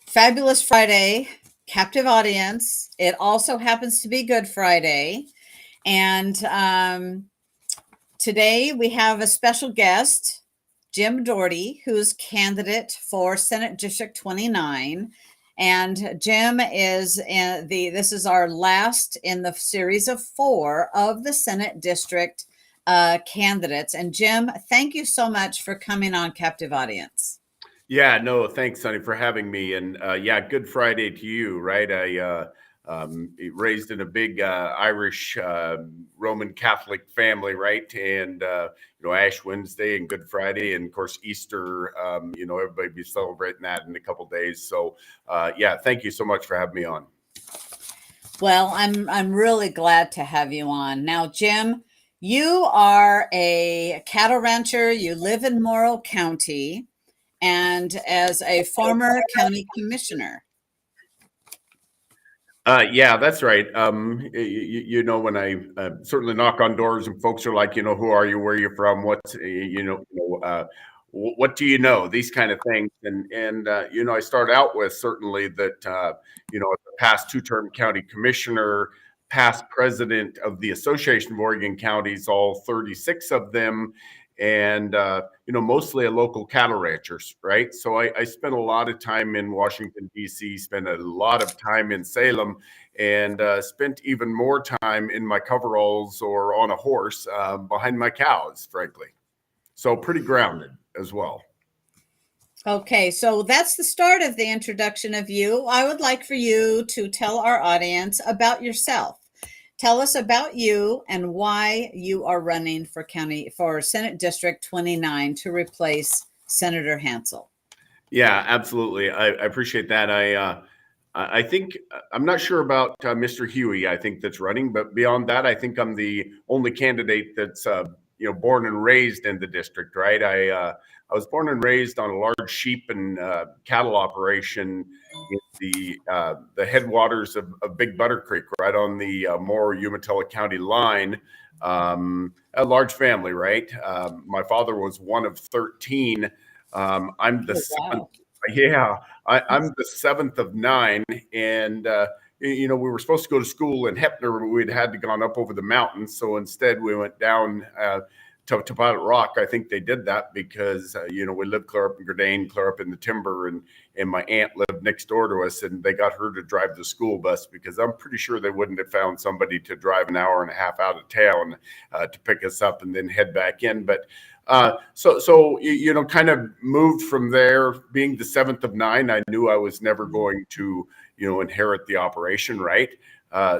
Fabulous Friday, captive audience. It also happens to be Good Friday. And today we have a special guest, Jim Doherty, who's candidate for Senate District 29. And Jim is this is our last in the series of 4 of the Senate District candidates. And Jim, thank you so much for coming on Captive Audience. Yeah, no, thanks, Sonny, for having me. And yeah, Good Friday to you, right? I raised in a big Irish Roman Catholic family, right? And Ash Wednesday and Good Friday, and of course Easter. Everybody be celebrating that in a couple days. So yeah, thank you so much for having me on. Well, I'm really glad to have you on. Now, Jim, you are a cattle rancher. You live in Morrill County, and as a former county commissioner. Yeah, that's right. When I certainly knock on doors and folks are like, who are you? Where are you from? What do you know? These kind of things. And I start out with certainly that, as a past 2-term county commissioner, past president of the Association of Oregon Counties, all 36 of them, and mostly a local cattle ranchers, right? So I spent a lot of time in Washington, D.C., spent a lot of time in Salem, and spent even more time in my coveralls or on a horse behind my cows, frankly. So pretty grounded as well. Okay, so that's the start of the introduction of you. I would like for you to tell our audience about yourself. Tell us about you and why you are running for Senate District 29 to replace Senator Hansel. Yeah, absolutely. I appreciate that. I think I'm not sure about Mr. Huey. I think that's running, but beyond that, I think I'm the only candidate that's born and raised in the district. Right. I was born and raised on a large sheep and cattle operation in the headwaters of Big Butter Creek, right on the Morrill-Umatilla County line. A large family, right? My father was one of 13. I'm the seventh. Yeah, I'm the 7th of 9, and we were supposed to go to school in Heppner, but we'd had to gone up over the mountains. So instead, we went down to Pilot Rock. I think they did that because we lived clear up in Gerdane, clear up in the timber, and my aunt lived next door to us, and they got her to drive the school bus because I'm pretty sure they wouldn't have found somebody to drive an hour and a half out of town to pick us up and then head back in. But kind of moved from there. Being the 7th of 9, I knew I was never going to, inherit the operation, right?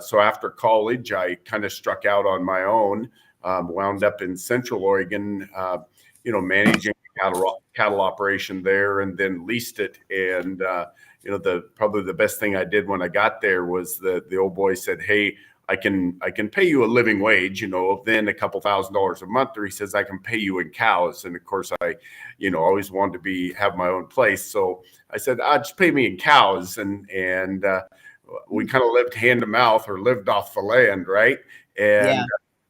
So after college, I kind of struck out on my own, wound up in Central Oregon, managing cattle operation there, and then leased it. And probably the best thing I did when I got there was the old boy said, "Hey, I can pay you a living wage, then a couple $1,000s a month," or he says, "I can pay you in cows." And of course I, always wanted to have my own place. So I said, just pay me in cows. And we kind of lived hand to mouth, or lived off the land. Right. And, yeah.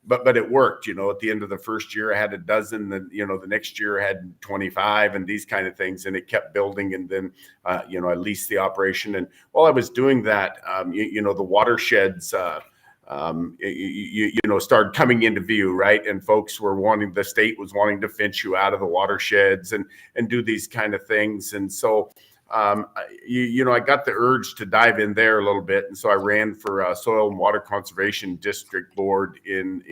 But it worked, at the end of the first year I had a dozen, the next year I had 25, and these kind of things. And it kept building. And then, I leased the operation. And while I was doing that, the watersheds, started coming into view, right? And folks the state was wanting to fence you out of the watersheds and do these kind of things. And so, I got the urge to dive in there a little bit. And so I ran for Soil and Water Conservation District Board in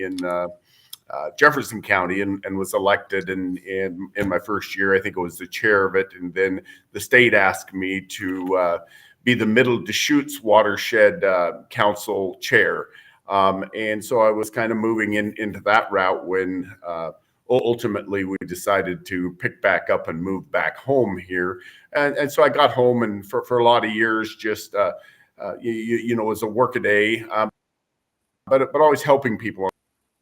Jefferson County and was elected. And in my first year, I think I was the chair of it. And then the state asked me to be the Middle Deschutes Watershed Council chair. And so I was kind of moving into that route when ultimately we decided to pick back up and move back home here. And so I got home, and for a lot of years, just, as a workaday, but always helping people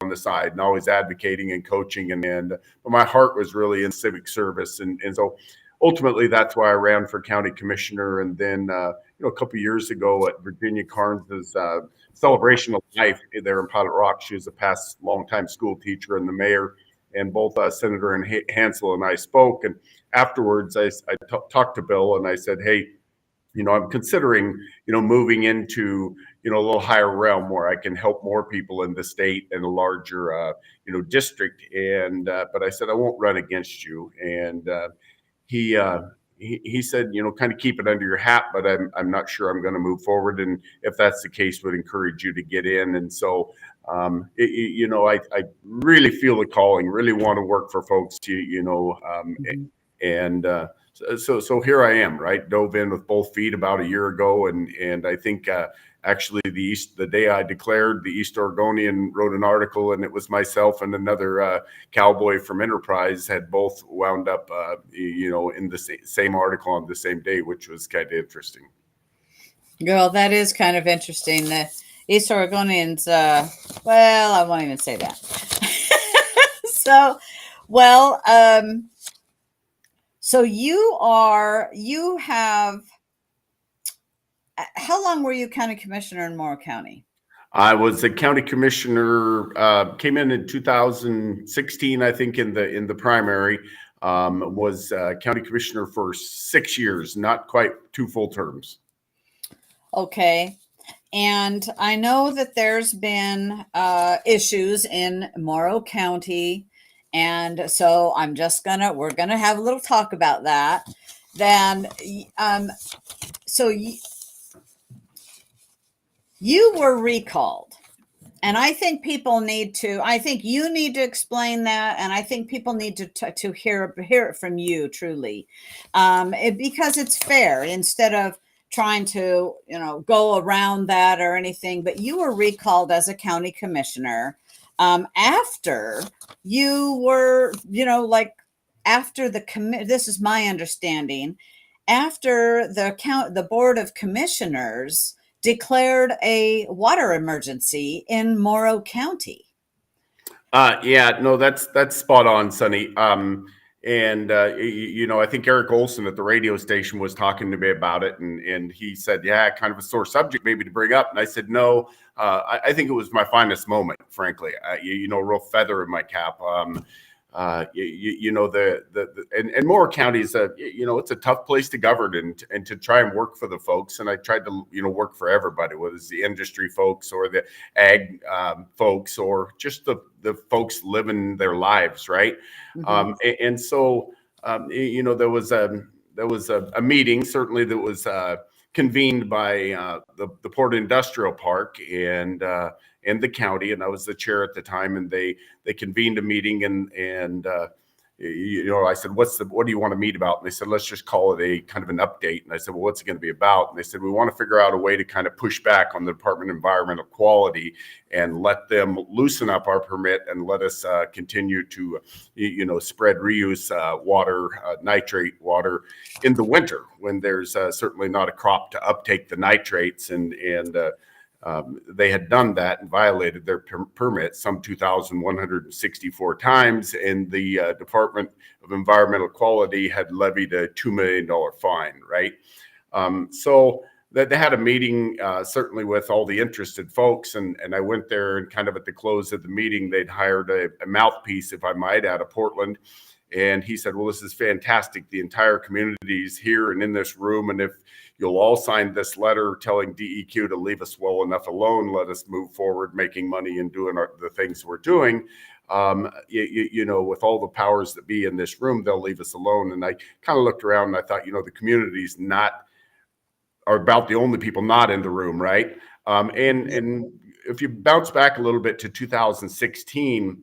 on the side, and always advocating and coaching. But my heart was really in civic service. And so ultimately, that's why I ran for county commissioner. And then, a couple of years ago at Virginia Carnes's Celebration of Life there in Pilot Rock, she was a past longtime school teacher and the mayor. And both Senator Hansel and I spoke. And afterwards, I talked to Bill and I said, "Hey, I'm considering, moving into, a little higher realm where I can help more people in the state and a larger, district. And, but I said, I won't run against you. And he, uh, he said, kind of keep it under your hat, but I'm not sure I'm going to move forward. And if that's the case, would encourage you to get in. And so, I really feel the calling, really want to work for folks and, so here I am, right? Dove in with both feet about a year ago, and I think actually the day I declared, the East Oregonian wrote an article, and it was myself and another cowboy from Enterprise had both wound up, in the same article on the same day, which was kind of interesting. Girl, that is kind of interesting. The East Oregonians, well, I won't even say that. So, well, so you have, how long were you county commissioner in Morrow County? I was a county commissioner, came in 2016, I think, in the primary. Was county commissioner for 6 years, not quite 2 full terms. Okay. And I know that there's been issues in Morrow County. And so we're gonna have a little talk about that. Then, so you were recalled. And I think I think you need to explain that. And I think people need to hear it from you truly. Because it's fair instead of trying to, go around that or anything, but you were recalled as a county commissioner after you were, after this is my understanding, after the Board of Commissioners declared a water emergency in Morrow County. Yeah, no, that's spot on, Sonny. And I think Eric Olson at the radio station was talking to me about it, and he said, "Yeah, kind of a sore subject maybe to bring up." And I said, "No, I think it was my finest moment, frankly. Real feather in my cap. And Morrow County is it's a tough place to govern and to try and work for the folks. And I tried to work for everybody, whether it's the industry folks or the ag folks or just the folks living their lives, right? Mm-hmm. And so there was a meeting certainly that was convened by the Port Industrial Park and the county, and I was the chair at the time, and they convened a meeting and I said, what do you want to meet about? And they said, let's just call it a kind of an update. And I said, well, what's it going to be about? And they said, we want to figure out a way to kind of push back on the Department of Environmental Quality and let them loosen up our permit and let us continue to, spread reuse water, nitrate water in the winter when there's certainly not a crop to uptake the nitrates and they had done that and violated their permit some 2,164 times, and the Department of Environmental Quality had levied a $2 million fine, right? So that they had a meeting certainly with all the interested folks, and I went there, and kind of at the close of the meeting, they'd hired a mouthpiece, if I might, out of Portland. And he said, well, this is fantastic. The entire community is here and in this room. And if you'll all sign this letter telling DEQ to leave us well enough alone, let us move forward making money and doing the things we're doing. With all the powers that be in this room, they'll leave us alone. And I kind of looked around and I thought, the community's are about the only people not in the room, right? And if you bounce back a little bit to 2016,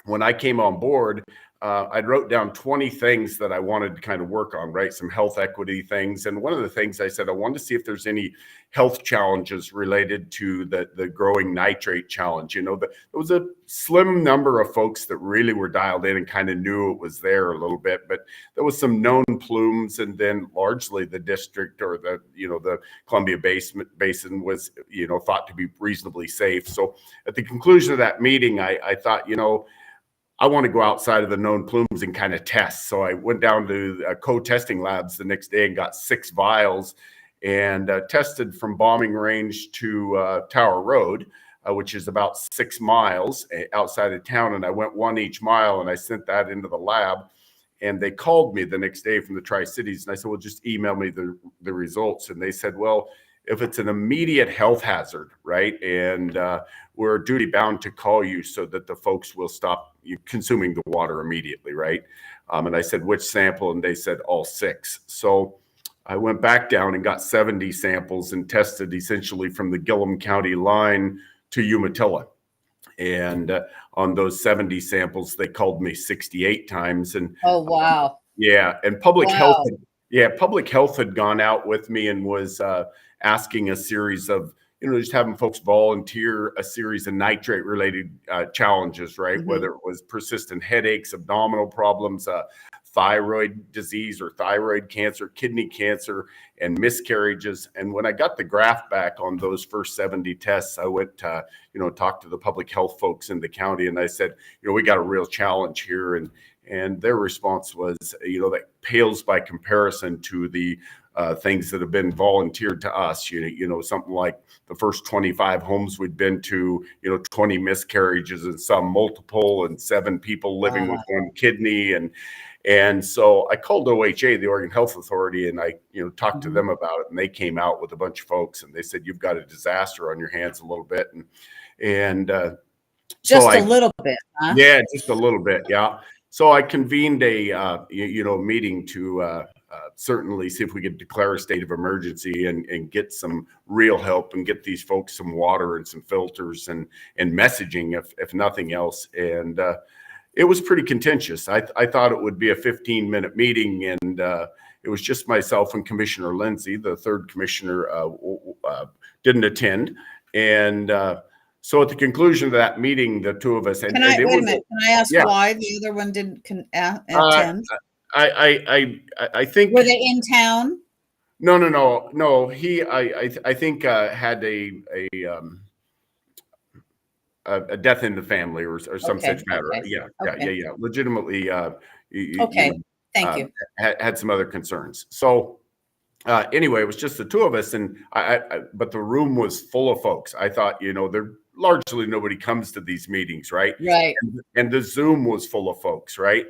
when I came on board, I wrote down 20 things that I wanted to kind of work on, right? Some health equity things. And one of the things I said, I wanted to see if there's any health challenges related to the growing nitrate challenge. There was a slim number of folks that really were dialed in and kind of knew it was there a little bit, but there was some known plumes, and then largely the district or the Columbia Basin was, thought to be reasonably safe. So at the conclusion of that meeting, I thought, I want to go outside of the known plumes and kind of test. So I went down to co-testing labs the next day and got 6 vials and tested from bombing range to Tower Road, which is about 6 miles outside of town. And I went 1 each mile and I sent that into the lab. and they called me the next day from the Tri-Cities, and I said, well, just email me the results. And they said, well, if it's an immediate health hazard, right, and we're duty bound to call you so that the folks will stop you consuming the water immediately, right? And I said, which sample? And they said all 6. So I went back down and got 70 samples and tested essentially from the Gillum County line to Umatilla. And on those 70 samples, they called me 68 times. And Oh, wow. yeah, and public health. Yeah, public health had gone out with me and was asking a series of, just having folks volunteer a series of nitrate related challenges, right? Mhm. Whether it was persistent headaches, abdominal problems, thyroid disease or thyroid cancer, kidney cancer, and miscarriages. And when I got the graph back on those first 70 tests, I went to, talk to the public health folks in the county, and I said, we got a real challenge here. And their response was, that pales by comparison to the things that have been volunteered to us. Something like the first 25 homes we'd been to, 20 miscarriages and some multiple, and 7 people living with one kidney. And so I called OHA, the Oregon Health Authority, and I, talked to them about it, and they came out with a bunch of folks, and they said, you've got a disaster on your hands a little bit. And Just so a little bit, huh? Yeah, just a little bit. Yeah. So I convened a, meeting to certainly see if we could declare a state of emergency and get some real help and get these folks some water and some filters and messaging, if nothing else. And it was pretty contentious. I thought it would be a 15-minute meeting, and it was just myself and Commissioner Lindsay. The third commissioner didn't attend. And so at the conclusion of that meeting, the two of us. Wait a minute. Can I ask why the other one didn't attend? I think. Were they in town? No. He, I think, had a death in the family or some such matter. Okay. Yeah. Legitimately. Okay. Thank you. Had some other concerns. So anyway, it was just the two of us, and but the room was full of folks. I thought, there largely nobody comes to these meetings, right? Right. And the Zoom was full of folks, right?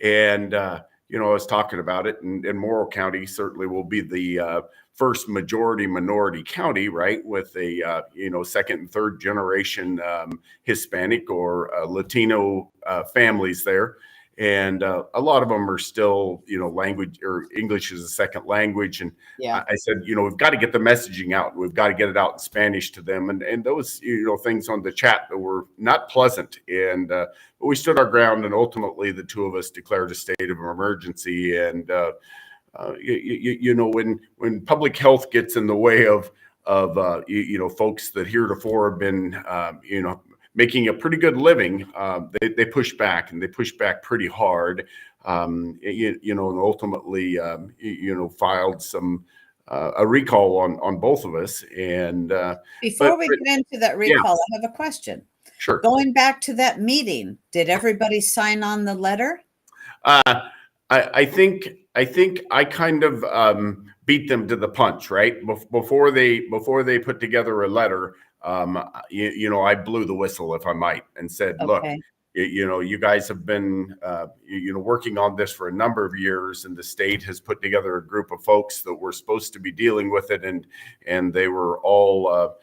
And I was talking about it, and Morrow County certainly will be the first majority minority county, right? With a second and third generation Hispanic or Latino families there. And a lot of them are still, language or English is a second language. And yeah. I said, we've got to get the messaging out. We've got to get it out in Spanish to them. And those, things on the chat that were not pleasant. And but we stood our ground, and ultimately the two of us declared a state of emergency. And when public health gets in the way of folks that heretofore have been, making a pretty good living, they push back, and they push back pretty hard, and ultimately, filed some a recall on both of us. And before we get into that recall, I have a question. Sure. Going back to that meeting, did everybody sign on the letter? I think I kind of beat them to the punch, right? Before they put together a letter. I blew the whistle, if I might, and said, look, you guys have been, working on this for a number of years, and the state has put together a group of folks that were supposed to be dealing with it. And they were all,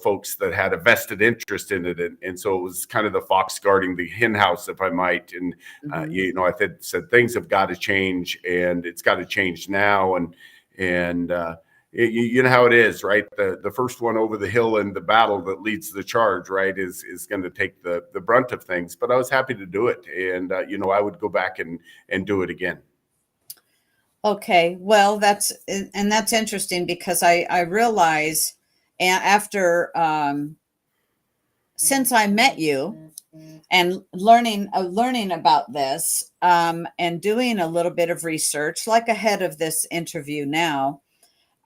folks that had a vested interest in it. And so it was kind of the fox guarding the hen house, if I might. And, I said things have got to change, and it's got to change now. And you know how it is, right? The first one over the hill in the battle that leads the charge, right, is going to take the brunt of things. But I was happy to do it, and I would go back and do it again. Okay, well, that's interesting, because I realize after since I met you and learning about this and doing a little bit of research, like ahead of this interview now.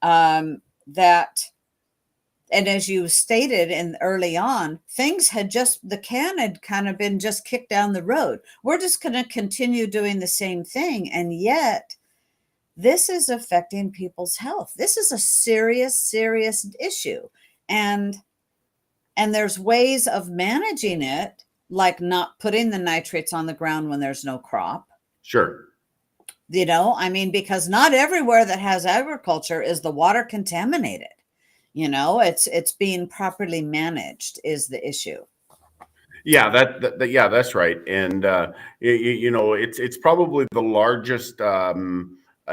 That, and as you stated early on, things had the can had kind of been just kicked down the road. We're just going to continue doing the same thing. And yet this is affecting people's health. This is a serious issue. And there's ways of managing it, like not putting the nitrates on the ground when there's no crop. Sure. You know, I mean, because not everywhere that has agriculture is the water contaminated. You know, it's being properly managed is the issue. Yeah, yeah, that's right. And you know, it's probably the largest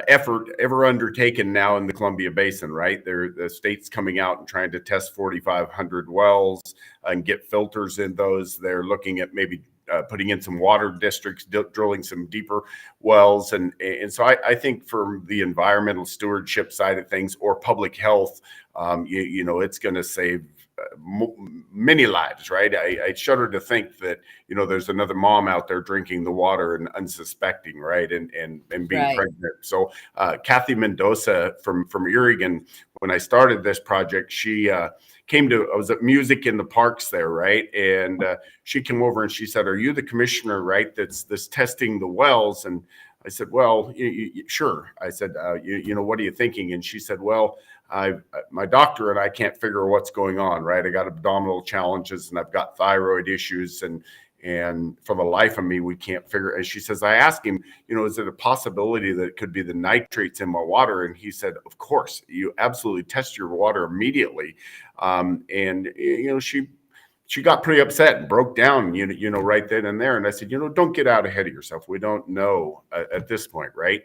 effort ever undertaken now in the Columbia Basin. Right there, the state's coming out and trying to test 4,500 wells and get filters in those. They're looking at maybe putting in some water districts, drilling some deeper wells, and so I think from the environmental stewardship side of things or public health, you know, it's going to save many lives, right? I shudder to think that, you know, there's another mom out there drinking the water and unsuspecting, right? And being Right. pregnant. So Kathy Mendoza from Irigan, when I started this project, she came to, I was at Music in the Parks there, right? And she came over and she said, "Are you the commissioner, right, that's testing the wells?" And I said, "Well, sure." I said, you know, "What are you thinking?" And she said, "Well, my doctor and I can't figure what's going on, right? I got abdominal challenges and I've got thyroid issues, and for the life of me, we can't figure." And she says, I asked him, you know, "Is it a possibility that it could be the nitrates in my water?" And he said, "Of course, you absolutely test your water immediately." And you know, she got pretty upset and broke down, you know, right then and there. And I said, "You know, don't get out ahead of yourself. We don't know at this point, right?"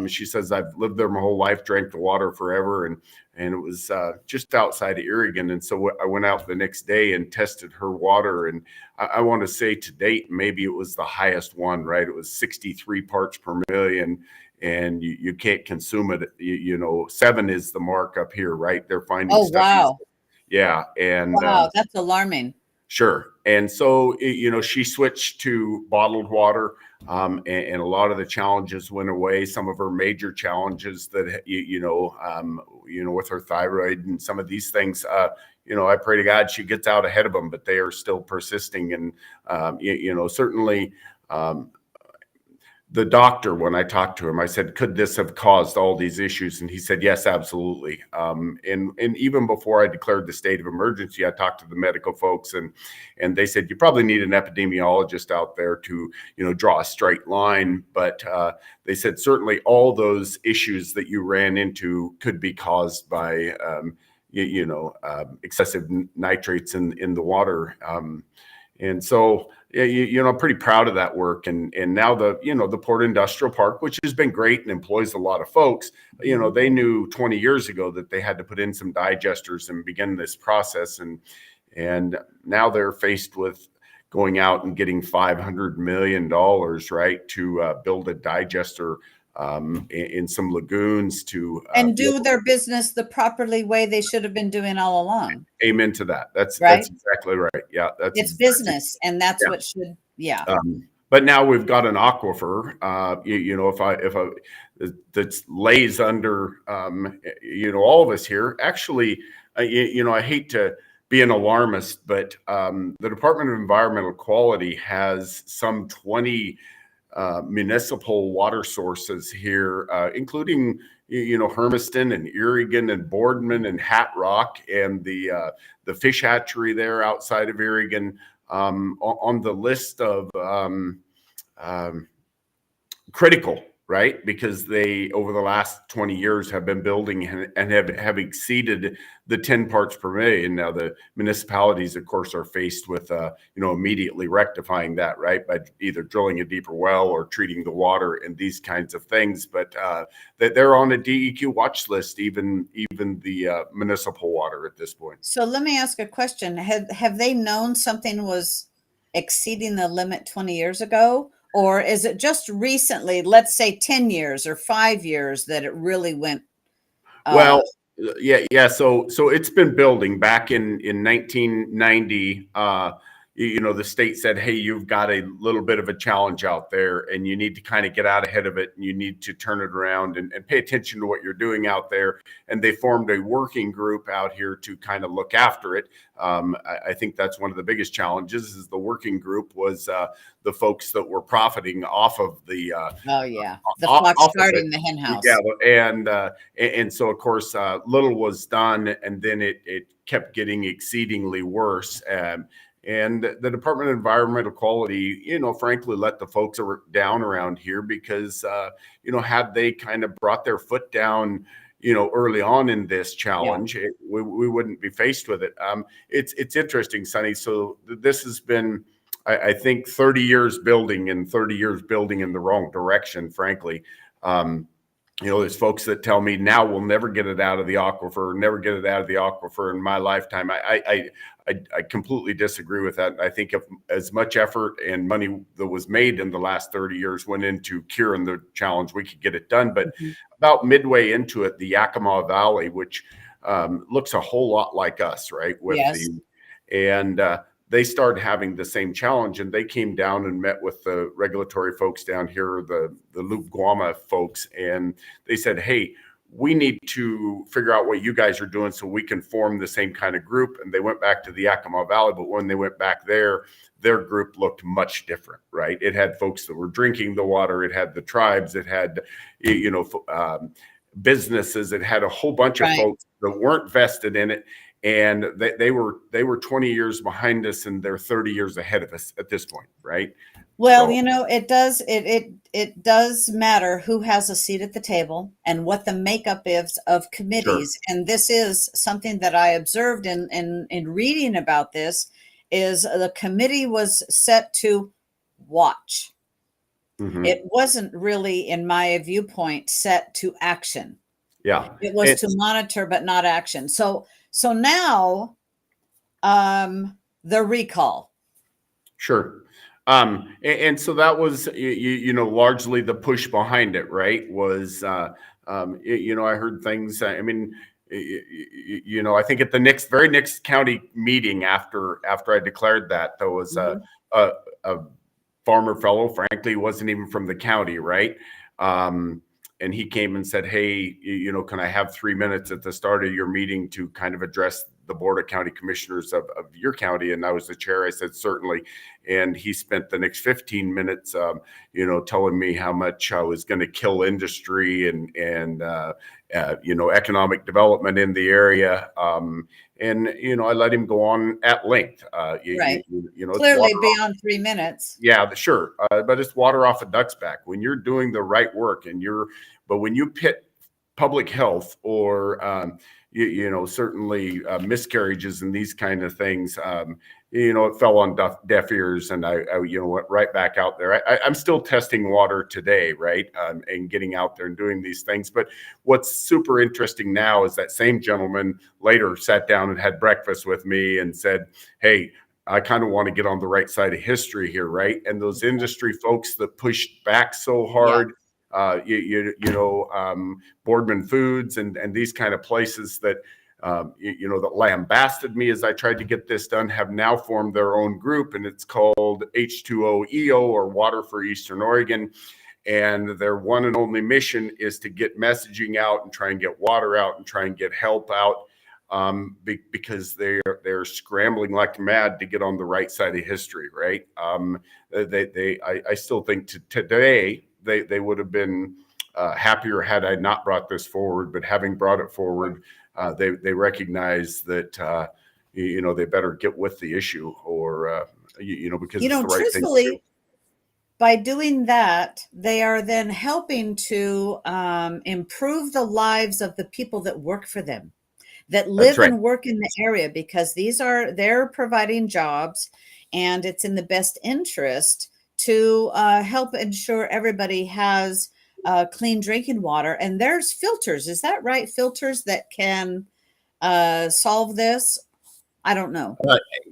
She says, "I've lived there my whole life, drank the water forever." And it was just outside of Irigan. And so I went out the next day and tested her water. And I want to say to date, maybe it was the highest one, right? It was 63 parts per million. And you can't consume it. You know, 7 is the mark up here, right? They're finding Oh, studies. wow. Yeah. And Wow, that's alarming. sure. And so, you know, she switched to bottled water, and a lot of the challenges went away. Some of her major challenges that, you know, with her thyroid and some of these things, you know, I pray to God she gets out ahead of them, but they are still persisting. And, you know, certainly, the doctor, when I talked to him, I said, "Could this have caused all these issues?" And he said, "Yes, absolutely." And even before I declared the state of emergency, I talked to the medical folks, and they said, "You probably need an epidemiologist out there to, you know, draw a straight line." But they said certainly all those issues that you ran into could be caused by excessive nitrates in the water. And so, yeah, you know, I'm pretty proud of that work. And now the Port Industrial Park, which has been great and employs a lot of folks, you know, they knew 20 years ago that they had to put in some digesters and begin this process. And now they're faced with going out and getting $500 million, right, to build a digester in some lagoons to And do their business the properly way they should have been doing all along. Amen to that. That's Right? exactly right. Yeah, It's business, and that's yeah. what should, yeah. But now we've got an aquifer. You know, if I that lays under, you know, all of us here. Actually, you know, I hate to be an alarmist, but the Department of Environmental Quality has some 20 municipal water sources here, including, you know, Hermiston and Irigan and Boardman and Hat Rock and the fish hatchery there outside of Irigan, on the list of critical, right? Because they, over the last 20 years, have been building and have exceeded the 10 parts per million. Now, the municipalities, of course, are faced with, you know, immediately rectifying that, right? By either drilling a deeper well or treating the water and these kinds of things. But that they're on a DEQ watch list, even the municipal water at this point. So let me ask a question. Have they known something was exceeding the limit 20 years ago? Or is it just recently, let's say 10 years or 5 years, that it really went? Well, yeah. So it's been building back in 1990. You know, the state said, "Hey, you've got a little bit of a challenge out there, and you need to kind of get out ahead of it, and you need to turn it around and pay attention to what you're doing out there." And they formed a working group out here to kind of look after it. I think that's one of the biggest challenges. Is the working group was the folks that were profiting off of the Oh yeah, the fox guarding the hen house. Yeah, and so of course little was done, and then it kept getting exceedingly worse. And the Department of Environmental Quality, frankly, let the folks down around here because, had they kind of brought their foot down, early on in this challenge, we wouldn't be faced with it. It's interesting, Sonny. So this has been, I think, 30 years building and 30 years building in the wrong direction, frankly. There's folks that tell me now we'll never get it out of the aquifer, never get it out of the aquifer in my lifetime. I completely disagree with that. I think if as much effort and money that was made in the last 30 years went into curing the challenge, we could get it done. But about midway into it, the Yakima Valley, which looks a whole lot like us, right? With they started having the same challenge, and they came down and met with the regulatory folks down here, the Loop Guama folks, and they said, hey, we need to figure out what you guys are doing so we can form the same kind of group. And they went back to the Yakima Valley, but when they went back there, their group looked much different, right? It had folks that were drinking the water, it had the tribes, it had, businesses, it had a whole bunch of folks that weren't vested in it. And they were 20 years behind us, and they're 30 years ahead of us at this point, right? Well, it does matter who has a seat at the table and what the makeup is of committees. Sure. And this is something that I observed in reading about this, is the committee was set to watch. Mm-hmm. It wasn't really, in my viewpoint, set to action. Yeah. It was to monitor, but not action. So now, the recall. Sure. And so that was, largely the push behind it, right? Was, I heard things, I think at the very next county meeting after I declared that, there was a farmer fellow, frankly, wasn't even from the county, right? And he came and said, hey, can I have 3 minutes at the start of your meeting to kind of address the Board of County Commissioners of your county? And I was the chair. I said, certainly. And he spent the next 15 minutes, telling me how much I was going to kill industry and economic development in the area. And I let him go on at length. Right. Clearly beyond 3 minutes. Yeah, sure. But it's water off a duck's back when you're doing the right work, but when you pit public health or certainly miscarriages and these kind of things, it fell on deaf ears, and I went right back out there. I'm still testing water today, right, and getting out there and doing these things. But what's super interesting now is that same gentleman later sat down and had breakfast with me and said, hey, I kind of want to get on the right side of history here, right? And those industry folks that pushed back so hard, Boardman Foods and these kind of places that, that lambasted me as I tried to get this done, have now formed their own group, and it's called H2O or Water for Eastern Oregon. And their one and only mission is to get messaging out and try and get water out and try and get help out. Because they're scrambling like mad to get on the right side of history, right? I still think today they would have been happier had I not brought this forward. But having brought it forward, they recognize that they better get with the issue, or because it's the right thing to do. By doing that, they are then helping to improve the lives of the people that work for them, that live and work in the area, because they're providing jobs, and it's in the best interest to help ensure everybody has clean drinking water. And there's filters. Is that right? Filters that can solve this? I don't know.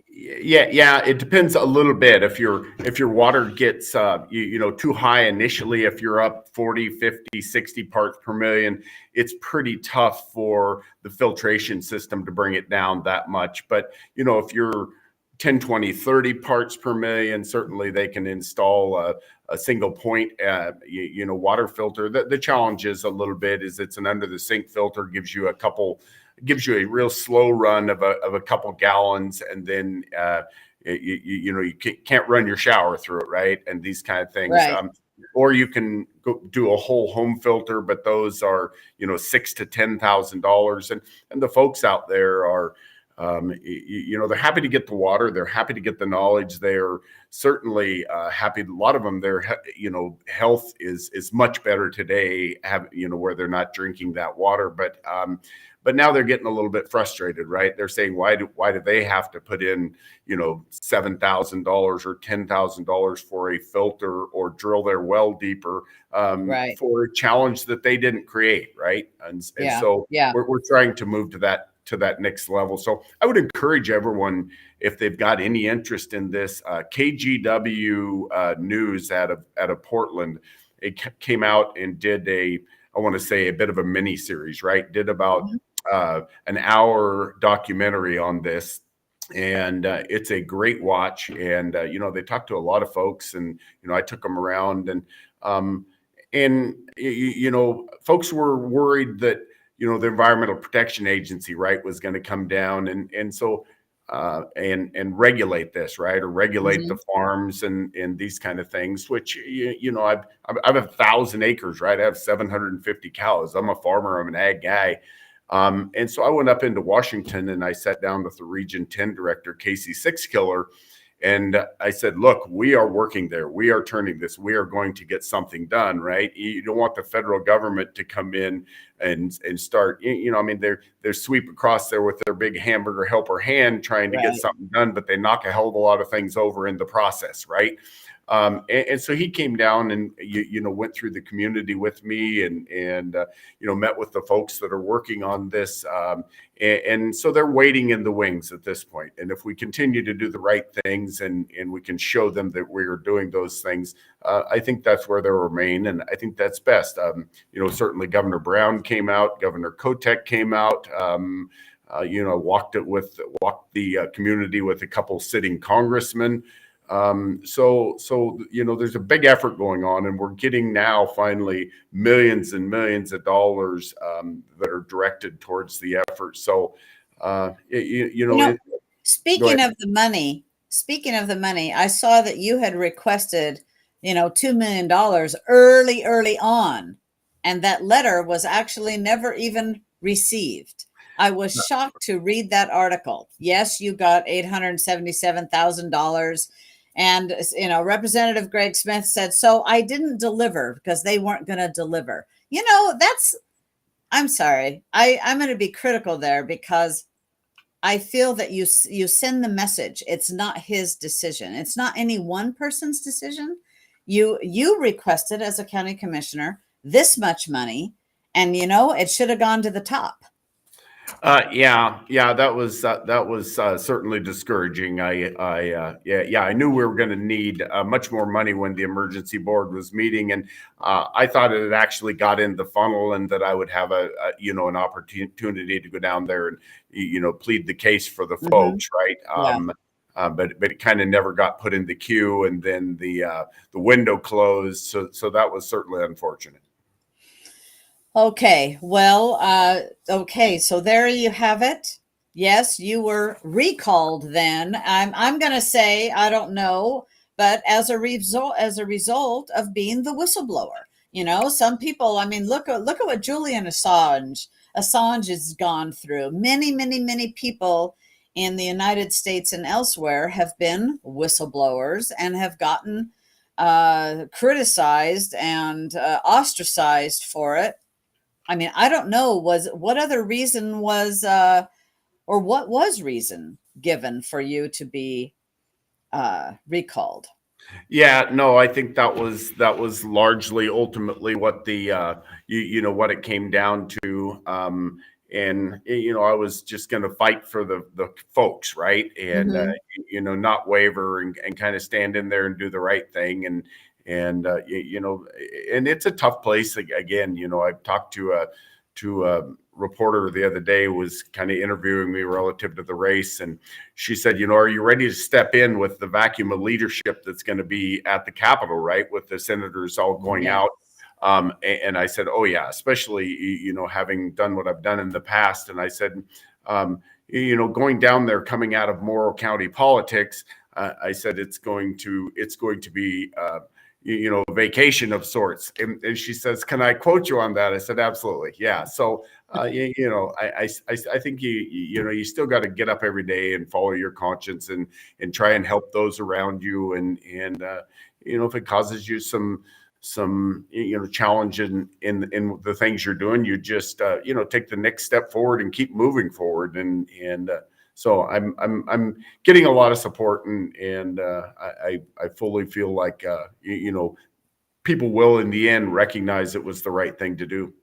Yeah. It depends a little bit. If your water gets too high initially, if you're up 40, 50, 60 parts per million, it's pretty tough for the filtration system to bring it down that much. But if you're 10, 20, 30 parts per million, certainly they can install a single point water filter. The challenge is a little bit is it's an under the sink filter, gives you a real slow run of a couple gallons, and then you can't run your shower through it, right? And these kind of things. Right. Or you can go do a whole home filter, but those are $6,000 to $10,000, and the folks out there are They're happy to get the water. They're happy to get the knowledge. They're certainly happy. A lot of them, health is much better today, where they're not drinking that water. But now they're getting a little bit frustrated, right? They're saying, why do they have to put in, $7,000 or $10,000 for a filter or drill their well deeper Right. for a challenge that they didn't create, right? And so Yeah. we're trying to move to that next level. So I would encourage everyone, if they've got any interest in this, KGW News out of Portland, it came out and did I want to say a bit of a mini series, right? Did about an hour documentary on this. And it's a great watch. And, they talked to a lot of folks, and, I took them around, and folks were worried that, the Environmental Protection Agency, right, was going to come down and so and regulate this, right, or regulate the farms and these kind of things. Which I have 1,000 acres, right? I have 750 cows. I'm a farmer. I'm an ag guy. And so I went up into Washington and I sat down with the Region 10 director, Casey Sixkiller, and I said, look, we are working there. We are turning this. We are going to get something done, right? You don't want the federal government to come in and start, they're sweep across there with their big hamburger helper hand trying to get something done, but they knock a hell of a lot of things over in the process, right? And so he came down and went through the community with me and met with the folks that are working on this, and so they're waiting in the wings at this point. And if we continue to do the right things and we can show them that we are doing those things, I think that's where they'll remain, and I think that's best. Certainly Governor Brown came out, Governor Kotek came out. Walked the community with a couple sitting congressmen. So there's a big effort going on, and we're getting now finally millions and millions of dollars that are directed towards the effort. So, speaking of the money, I saw that you had requested, $2 million early on, and that letter was actually never even received. I was shocked to read that article. Yes, you got $877,000. And, Representative Greg Smith said, so I didn't deliver because they weren't going to deliver. I'm sorry. I'm going to be critical there because I feel that you send the message. It's not his decision. It's not any one person's decision. You requested as a county commissioner this much money, and, it should have gone to the top. That was certainly discouraging. I knew we were going to need much more money when the emergency board was meeting, and I thought it had actually got in the funnel, and that I would have an opportunity to go down there and plead the case for the folks, right? But it kind of never got put in the queue, and then the window closed, so that was certainly unfortunate. Okay, well, so there you have it. Yes, you were recalled then. I'm going to say, I don't know, but as a result of being the whistleblower, some people, look at what Julian Assange has gone through. Many, many, many people in the United States and elsewhere have been whistleblowers and have gotten criticized and ostracized for it. I don't know, what other reason was, or what was reason given for you to be recalled? Yeah, no, I think that was largely ultimately what what it came down to. And I was just going to fight for the folks, right? And not waver and kind of stand in there and do the right thing. And and it's a tough place. Again, I talked to a reporter the other day, was kind of interviewing me relative to the race, and she said, are you ready to step in with the vacuum of leadership that's going to be at the Capitol, right, with the senators all going out? And I said, oh yeah, especially having done what I've done in the past. And I said, going down there, coming out of Morrow County politics, I said it's going to be a vacation of sorts. And she says, can I quote you on that? I said, absolutely. Yeah. So I think you still got to get up every day and follow your conscience and try and help those around you. And if it causes you some challenge in the things you're doing, you just take the next step forward and keep moving forward. So I'm getting a lot of support, and I fully feel like people will in the end recognize it was the right thing to do.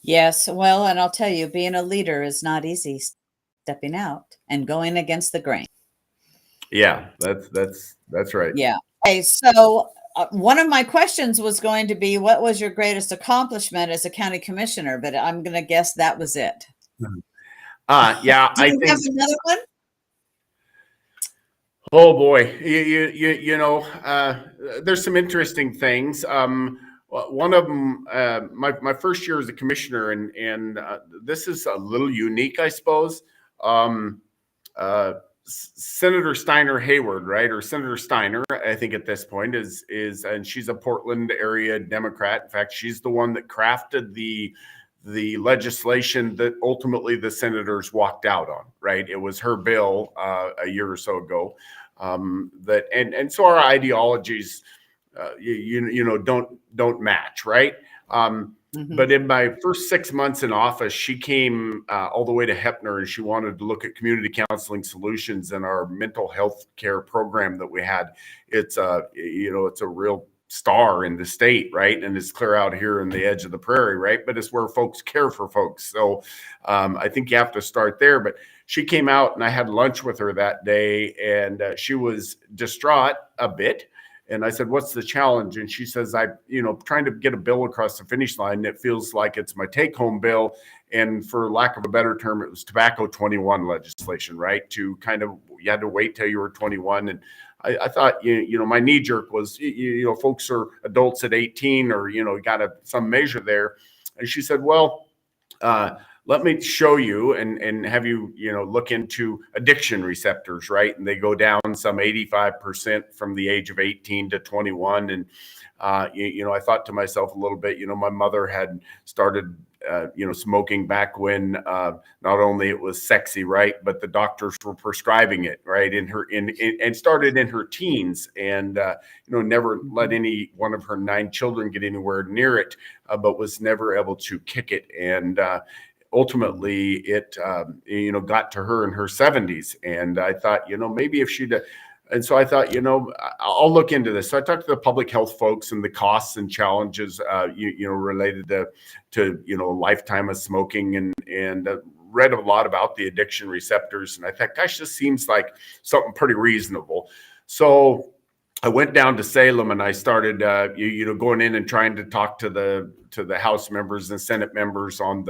Yes, well, and I'll tell you, being a leader is not easy. Stepping out and going against the grain. Yeah, that's right. Yeah. Okay, so one of my questions was going to be, what was your greatest accomplishment as a county commissioner? But I'm going to guess that was it. Yeah, Do you have another one? Oh boy, there's some interesting things. One of them, my first year as a commissioner, and this is a little unique, I suppose. Senator Steiner Hayward, right, or Senator Steiner, I think at this point is, and she's a Portland area Democrat. In fact, she's the one that crafted the legislation that ultimately the senators walked out on. Right, it was her bill a year or so ago. So our ideologies, don't match, right? But in my first 6 months in office, she came all the way to Heppner, and she wanted to look at community counseling solutions in our mental health care program that we had. It's it's a real star in the state, right? And it's clear out here in the edge of the prairie, right? But it's where folks care for folks. So I think you have to start there. But she came out, and I had lunch with her that day, and she was distraught a bit. And I said, "What's the challenge?" And she says, trying to get a bill across the finish line. It feels like it's my take-home bill. And for lack of a better term, it was tobacco 21 legislation, right? You had to wait till you were 21. And I thought, my knee jerk was, folks are adults at 18, or, got some measure there. And she said, well, let me show you and have you, look into addiction receptors, right? And they go down some 85% from the age of 18 to 21. And, I thought to myself a little bit, my mother had started, smoking back when not only it was sexy, right, but the doctors were prescribing it, right, and started in her teens, and, never let any one of her 9 children get anywhere near it, but was never able to kick it. And, ultimately it got to her in her 70s, and I thought maybe if she'd and so I thought I'll look into this. So I talked to the public health folks and the costs and challenges related to lifetime of smoking, and read a lot about the addiction receptors, and I thought, gosh, this seems like something pretty reasonable. So I went down to Salem, and I started going in and trying to talk to the House members and Senate members on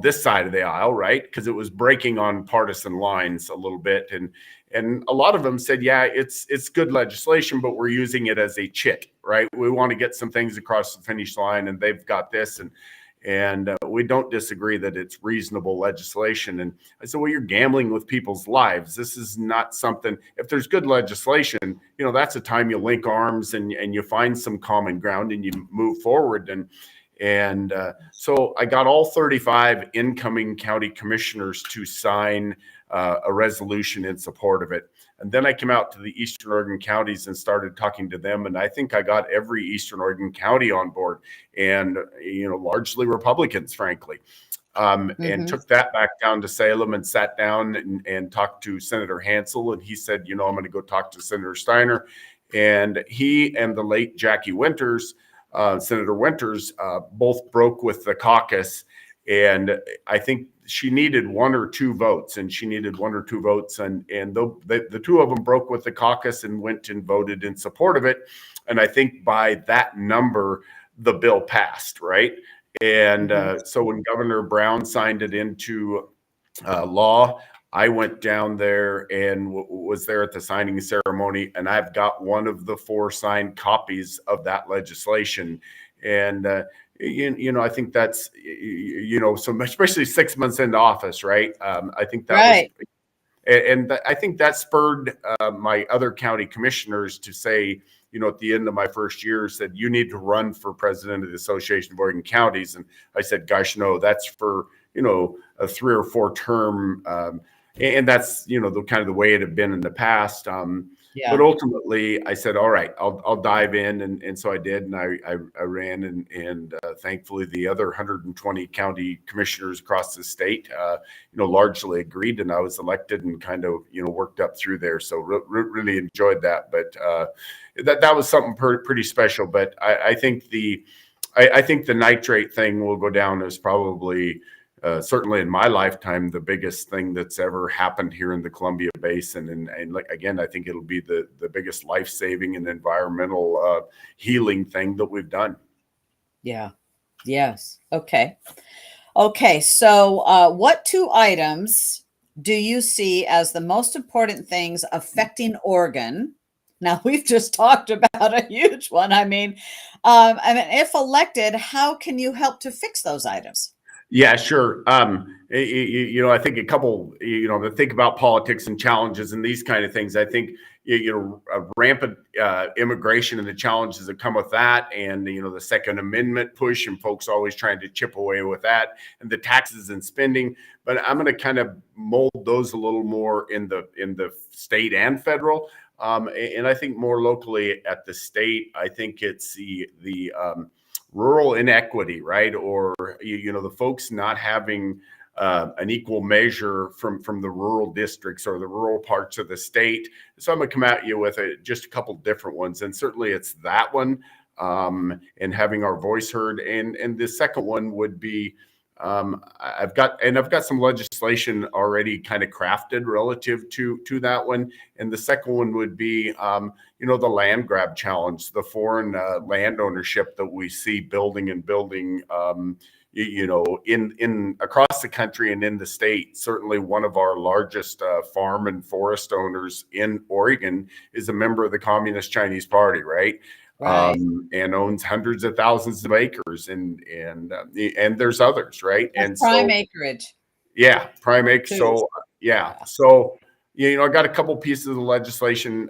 this side of the aisle, right? Because it was breaking on partisan lines a little bit, and a lot of them said, yeah, it's good legislation, but we're using it as a chit, right? We want to get some things across the finish line, and they've got this, and we don't disagree that it's reasonable legislation. And I said, well, you're gambling with people's lives. This is not something, if there's good legislation, that's a time you link arms and you find some common ground and you move forward. And so I got all 35 incoming county commissioners to sign a resolution in support of it. And then I came out to the Eastern Oregon counties and started talking to them. And I think I got every Eastern Oregon county on board, and, largely Republicans, frankly, and took that back down to Salem and sat down and talked to Senator Hansel. And he said, I'm going to go talk to Senator Steiner. And he and the late Jackie Winters, Senator Winters, both broke with the caucus, and I think she needed 1 or 2 votes, and the 2 of them broke with the caucus and went and voted in support of it. And I think by that number, the bill passed, right? And so when Governor Brown signed it into law, I went down there and was there at the signing ceremony, and I've got one of the 4 signed copies of that legislation. And, I think that's, so especially 6 months into office, right? I think that right. I think that spurred my other county commissioners to say, at the end of my first year said, you need to run for president of the Association of Oregon Counties. And I said, gosh, no, that's for, a 3 or 4 term. And that's, the kind of the way it had been in the past. Yeah. But ultimately I said, all right, I'll dive in. And so I did. And I ran and thankfully the other 120 county commissioners across the state, largely agreed, and I was elected and kind of, worked up through there. So really enjoyed that. But that was something pretty special. But I think the nitrate thing will go down as probably, certainly in my lifetime, the biggest thing that's ever happened here in the Columbia Basin. And like, again, I think it'll be the biggest life-saving and environmental healing thing that we've done. Yeah. Yes. Okay. So what 2 items do you see as the most important things affecting Oregon? Now, we've just talked about a huge one. I mean, if elected, how can you help to fix those items? Yeah, sure. I think a couple, to think about politics and challenges and these kind of things. I think, rampant immigration and the challenges that come with that, and the Second Amendment push, and folks always trying to chip away with that, and the taxes and spending. But I'm going to kind of mold those a little more in the state and federal. And I think more locally at the state, I think it's the rural inequity, right? Or, the folks not having an equal measure from the rural districts or the rural parts of the state. So I'm going to come at you with just a couple different ones. And certainly it's that one, and having our voice heard. And the second one would be, I've got some legislation already kind of crafted relative to that one. And the second one would be, the land grab challenge, the foreign land ownership that we see building, in across the country and in the state. Certainly one of our largest farm and forest owners in Oregon is a member of the Communist Chinese Party, right? Right. And owns hundreds of thousands of acres, and there's others, right? That's and prime so, acreage. yeah, prime acre. Too. So so I got a couple pieces of legislation,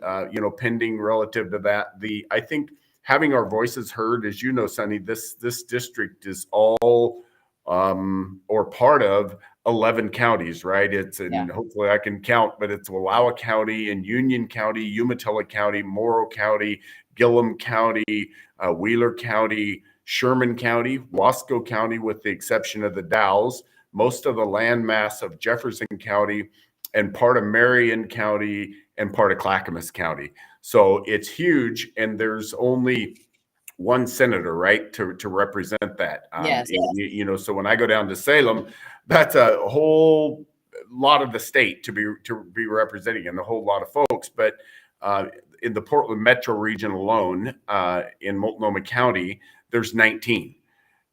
pending relative to that. I think having our voices heard, as you know, Sonny, this district is all or part of 11 counties, right? And hopefully I can count, but it's Wallowa County and Union County, Umatilla County, Morrow County, Gillum County, Wheeler County, Sherman County, Wasco County, with the exception of the Dalles, most of the landmass of Jefferson County, and part of Marion County, and part of Clackamas County. So it's huge, and there's only one senator, right, to represent that. Yes. So when I go down to Salem, that's a whole lot of the state to be representing, and a whole lot of folks. But in the Portland metro region alone, in Multnomah County, there's 19.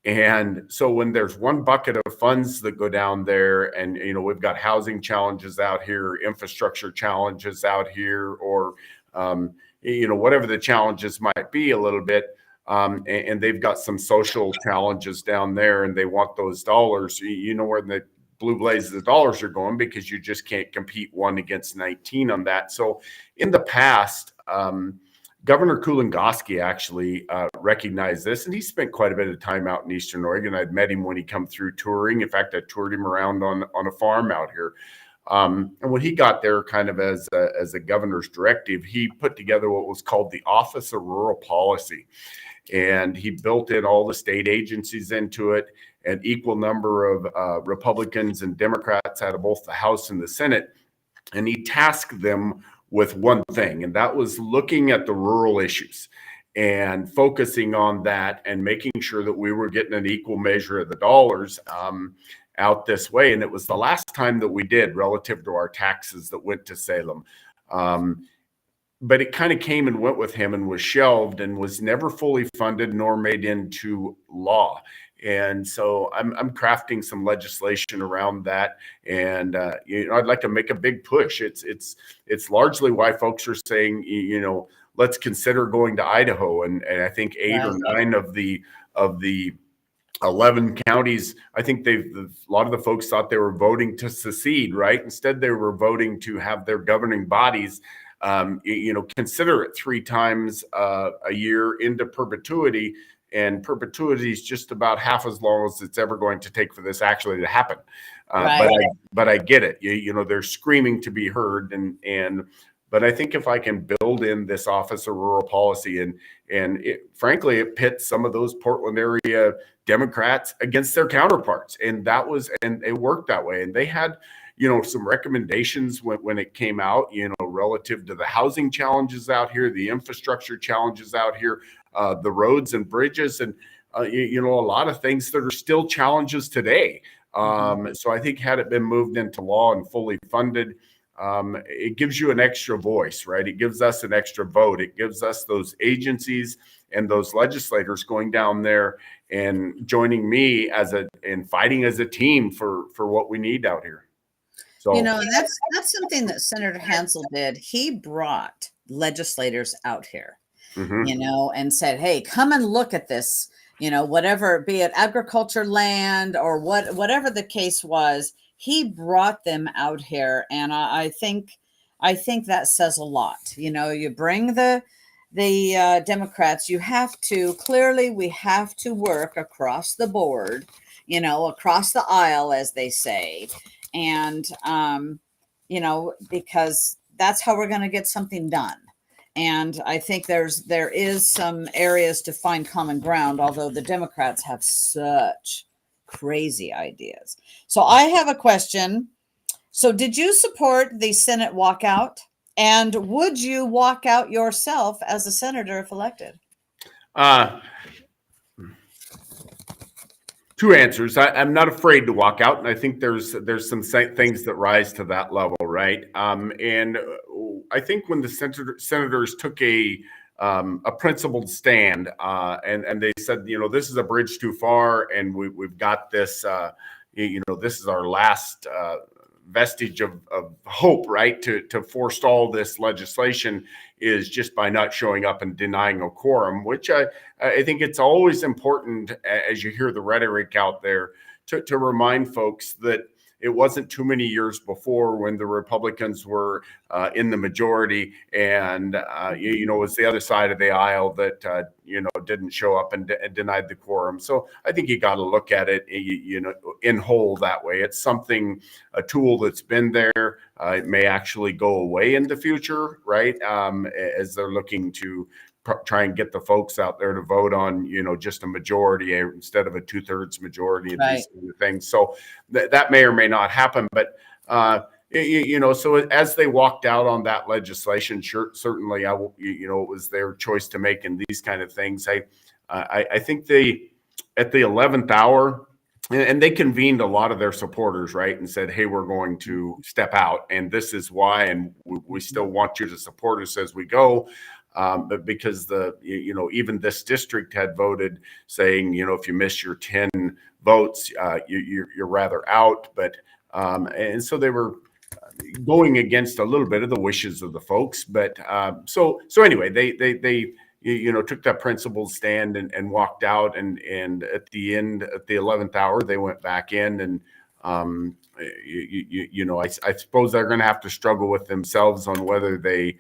And so when there's one bucket of funds that go down there, and, we've got housing challenges out here, infrastructure challenges out here, or, whatever the challenges might be a little bit, and they've got some social challenges down there, and they want those dollars, where the blue blazes of dollars are going, because you just can't compete 1 against 19 on that. So in the past, Governor Kulongoski actually recognized this, and he spent quite a bit of time out in Eastern Oregon. I'd met him when he come through touring. In fact, I toured him around on a farm out here. And when he got there, kind of as a governor's directive, he put together what was called the Office of Rural Policy. And he built in all the state agencies into it, an equal number of Republicans and Democrats out of both the House and the Senate. And he tasked them with one thing, and that was looking at the rural issues and focusing on that, and making sure that we were getting an equal measure of the dollars out this way. And it was the last time that we did, relative to our taxes that went to Salem. But it kind of came and went with him, and was shelved, and was never fully funded nor made into law. And so I'm crafting some legislation around that, and I'd like to make a big push. It's largely why folks are saying, let's consider going to Idaho, and I think 8 or 9 of the 11 counties, I think a lot of the folks thought they were voting to secede, right? Instead, they were voting to have their governing bodies consider it 3 times a year into perpetuity. And perpetuity is just about half as long as it's ever going to take for this actually to happen. Right. But I get it. They're screaming to be heard, but I think if I can build in this Office of Rural Policy and frankly, it pits some of those Portland area Democrats against their counterparts, and it worked that way. And they had, some recommendations when it came out, relative to the housing challenges out here, the infrastructure challenges out here, the roads and bridges, and a lot of things that are still challenges today. So I think had it been moved into law and fully funded, it gives you an extra voice, right? It gives us an extra vote. It gives us those agencies and those legislators going down there and joining me and fighting as a team for what we need out here. So, and that's something that Senator Hansel did. He brought legislators out here, and said, hey, come and look at this, whatever, be it agriculture land or whatever the case was. He brought them out here, and I think that says a lot. You bring the Democrats. We have to work across the board, across the aisle, as they say, and because that's how we're going to get something done. And I think there is some areas to find common ground, although the Democrats have such crazy ideas. So I have a question. So did you support the Senate walkout? And would you walk out yourself as a senator if elected? Two answers. I'm not afraid to walk out, and I think there's some things that rise to that level, right? And I think when the senators took a principled stand, and they said, this is a bridge too far, and we've got this, this is our last vestige of hope, right, to forestall this legislation is just by not showing up and denying a quorum, which I think it's always important, as you hear the rhetoric out there, to remind folks that it wasn't too many years before when the Republicans were in the majority, and it was the other side of the aisle that didn't show up and denied the quorum. So I think you got to look at it in whole that way. It's a tool that's been there. It may actually go away in the future, right? As they're looking to try and get the folks out there to vote on, just a majority instead of a 2/3 majority of these kind of things. So that may or may not happen. But, so as they walked out on that legislation, certainly, it was their choice to make in these kind of things. I think at the 11th hour, and they convened a lot of their supporters, right, and said, hey, we're going to step out, and this is why, and we still want you to support us as we go. But because even this district had voted saying, if you miss your 10 votes, you're rather out. But and so they were going against a little bit of the wishes of the folks. But so anyway, they took that principled stand and walked out. And at the end, at the 11th hour, they went back in and. I suppose they're going to have to struggle with themselves on whether they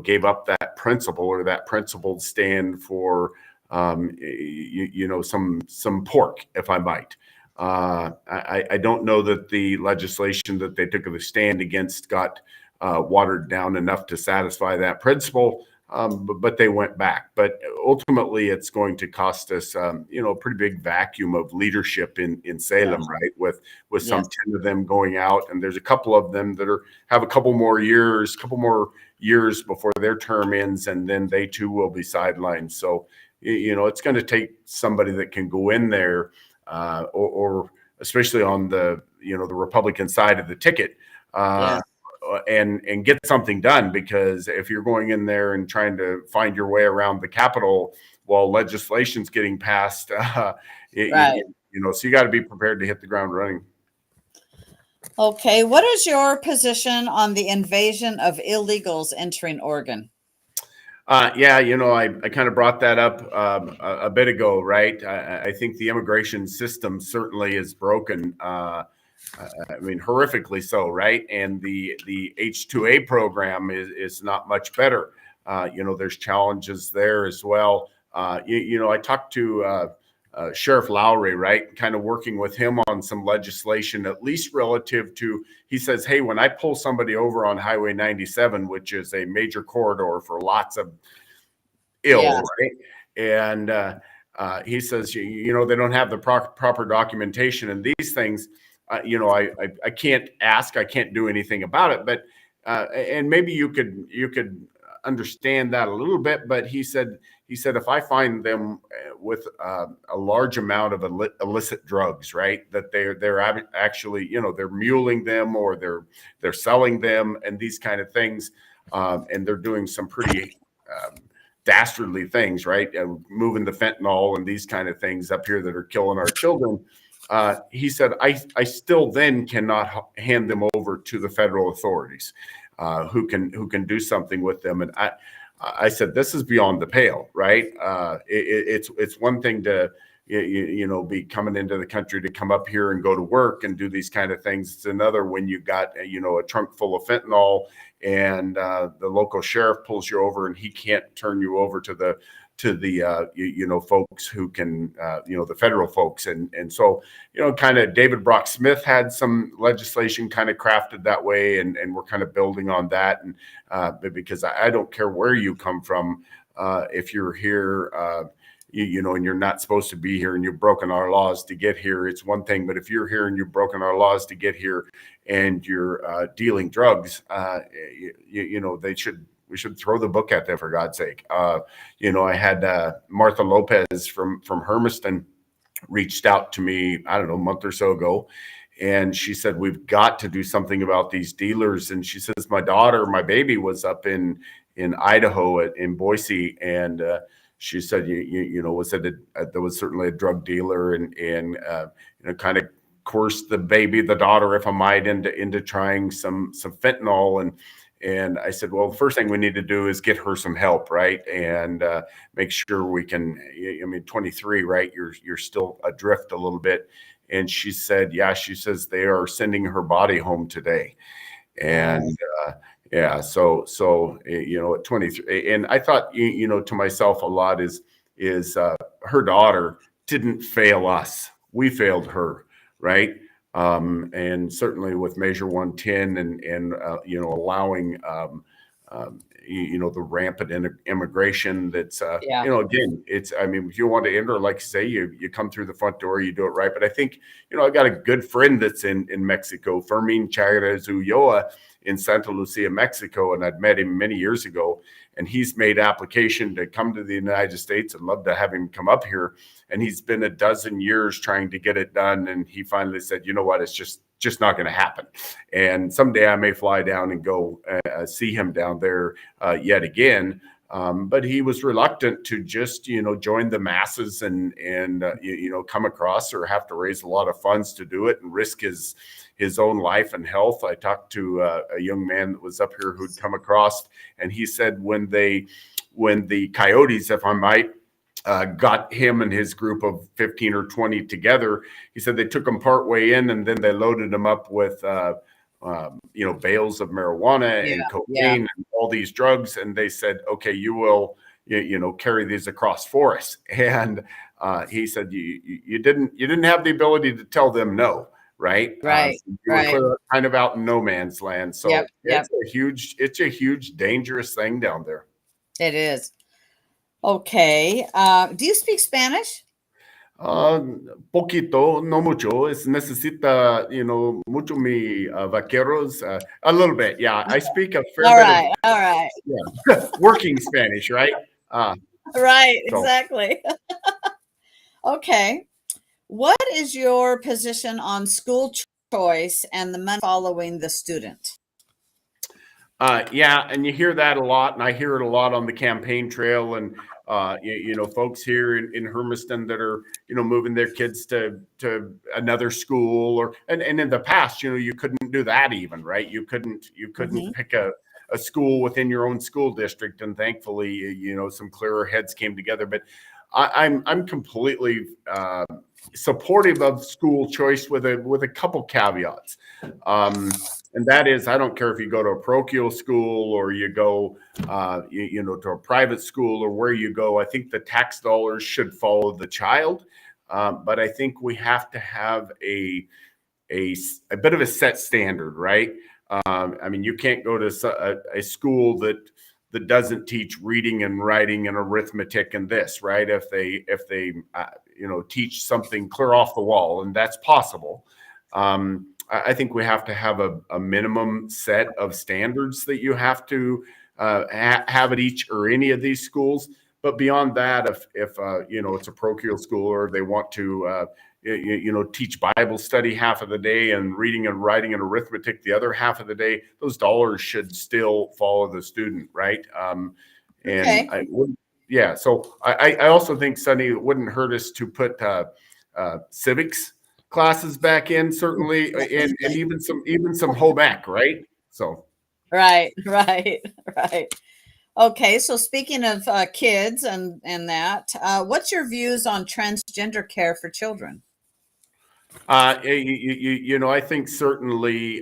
gave up that principle or that principled stand for, some pork, if I might. I don't know that the legislation that they took a stand against got watered down enough to satisfy that principle, but they went back. But ultimately, it's going to cost us, a pretty big vacuum of leadership in Salem, right? With some 10 of them going out, and there's a couple of them that have a couple more years before their term ends, and then they too will be sidelined. So, it's going to take somebody that can go in there, or especially on the the Republican side of the ticket, and get something done. Because if you're going in there and trying to find your way around the Capitol while legislation's getting passed, so you got to be prepared to hit the ground running. Okay, what is your position on the invasion of illegals entering Oregon? I kind of brought that up a bit ago, right? I think the immigration system certainly is broken. I mean, horrifically so, right? And the H2A program is not much better. There's challenges there as well. I talked to Sheriff Lowry, right? Kind of working with him on some legislation, at least relative to, he says, hey, when I pull somebody over on Highway 97, which is a major corridor for lots of ill, right? And he says, they don't have the proper documentation and these things. I can't ask, I can't do anything about it, but and maybe you could understand that a little bit. But he said if I find them with a large amount of illicit drugs, right, that they're actually they're muling them or they're selling them and these kind of things, and they're doing some pretty dastardly things, right, and moving the fentanyl and these kind of things up here that are killing our children. He said, I still then cannot hand them over to the federal authorities who can do something with them. And I said, this is beyond the pale, right? It's one thing to, be coming into the country to come up here and go to work and do these kind of things. It's another when you got, a trunk full of fentanyl and the local sheriff pulls you over and he can't turn you over to the folks who can, the federal folks. And so, kind of David Brock Smith had some legislation kind of crafted that way. And we're kind of building on that. And because I don't care where you come from, if you're here, and you're not supposed to be here and you've broken our laws to get here, it's one thing. But if you're here and you've broken our laws to get here and you're dealing drugs, we should throw the book at them, for God's sake. I had Martha Lopez from Hermiston reached out to me, I don't know, a month or so ago. And she said, we've got to do something about these dealers. And she says, my baby was up in Idaho in Boise. And she said, there was certainly a drug dealer and kind of coerced the daughter, if I might, into trying some fentanyl. And I said, well, the first thing we need to do is get her some help, right? And make sure we can, 23, right? You're still adrift a little bit. And she said, she says they are sending her body home today. And so at 23, and I thought, to myself a lot is her daughter didn't fail us. We failed her, right? And certainly with Measure 110 and allowing the rampant immigration that's again, it's, if you want to enter, like say you come through the front door, you do it right. But I think I got a good friend that's in Mexico, Fermin Chairez Ulloa in Santa Lucia, Mexico, and I'd met him many years ago, and he's made application to come to the United States. I'd love to have him come up here. And he's been a dozen years trying to get it done. And he finally said, you know what, it's just not going to happen. And someday I may fly down and go see him down there yet again. But he was reluctant to just, join the masses and come across or have to raise a lot of funds to do it and risk his own life and health. I talked to a young man that was up here who'd come across, and he said when the coyotes, if I might, got him and his group of 15 or 20 together, he said they took him part way in and then they loaded him up with bales of marijuana and cocaine and all these drugs, and they said, okay, you will carry these across for us. And he said you didn't have the ability to tell them no. Right. Right. So you were kind of out in no man's land. So it's a huge, dangerous thing down there. It is. Okay. Do you speak Spanish? Poquito, no mucho. Necesita, mucho mi vaqueros. A little bit. Yeah. I speak a fair bit. All right. Yeah. Working Spanish, right? Right. Exactly. Okay. What is your position on school choice and the money following the student? And you hear that a lot, and I hear it a lot on the campaign trail, and folks here in Hermiston that are moving their kids to another school, and in the past, you couldn't do that even, right? You couldn't pick a school within your own school district, and thankfully, some clearer heads came together. But I'm completely supportive of school choice with a couple caveats. And that is, I don't care if you go to a parochial school or you go, to a private school or where you go. I think the tax dollars should follow the child, but I think we have to have a bit of a set standard, right? I mean, you can't go to a school that doesn't teach reading and writing and arithmetic and this, right? If they teach something clear off the wall, and that's possible. I think we have to have a minimum set of standards that you have to have at each or any of these schools. But beyond that, if it's a parochial school or they want to teach Bible study half of the day and reading and writing and arithmetic the other half of the day, those dollars should still follow the student, right? Okay. So I also think, Sunny, it wouldn't hurt us to put civics classes back in, certainly, and even some home ec, right? So Right. Okay, so speaking of kids and that, what's your views on transgender care for children? I think certainly,